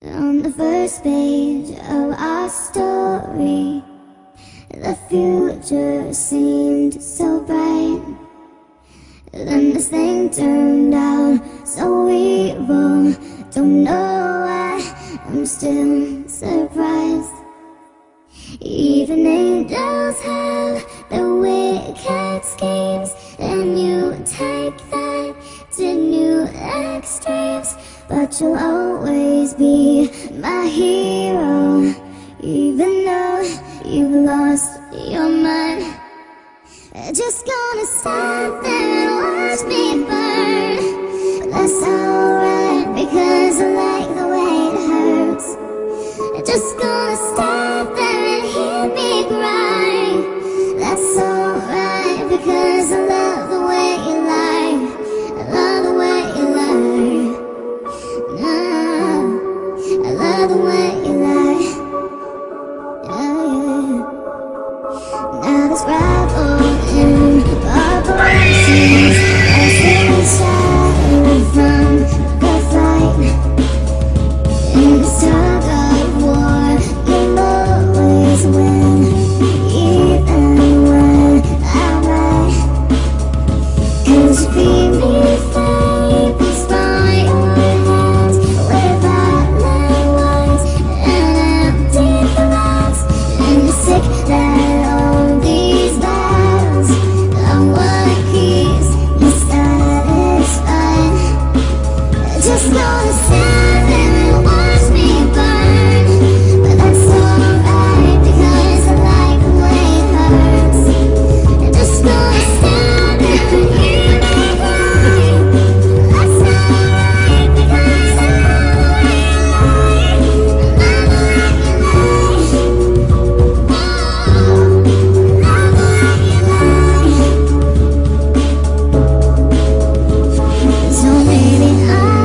On the first page of our story, the future seemed so bright. Then this thing turned out so evil. Don't know why, I'm still surprised. Even angels have their wicked schemes, and you take that to new extremes. But you'll always be my hero, even though you've lost your mind. Just gonna stand there and watch me burn, but that's alright because I like the way it hurts. Just gonna stand there and hear me cry. That's alright because I love the way you lie. I love the way you lie. I love the way you lie. Now this rival in corporations are still shining from the fight. In this tug of war, you'll always win, even when I'm right. 'Cause you feed me fables from your hands with violent lines and empty threats. And you're sick that all these battles are what keeps me satisfied. Just gonna stand there and watch me burn, but that's alright because I like the way it hurts. Just gonna stand there and hear me cry. That's alright because I love the way you lie. I love the way you lie. I love the way you lie. So maybe I'm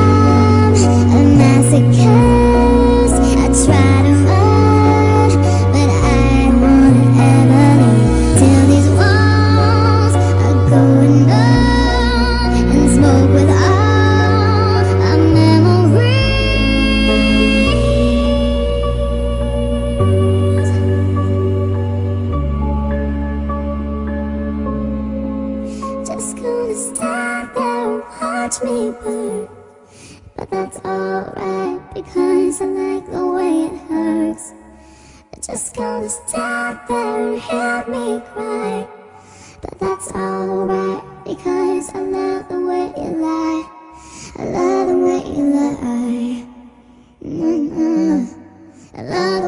a masochist. I try to run, but I won't ever leave till these walls are going up and smoke with all our memories. Just gonna stand there and watch me burn, but that's alright because I like the way it hurts. Just gonna stand there and hear me cry, but that's alright because I love the way you lie. I love the way you lie. I love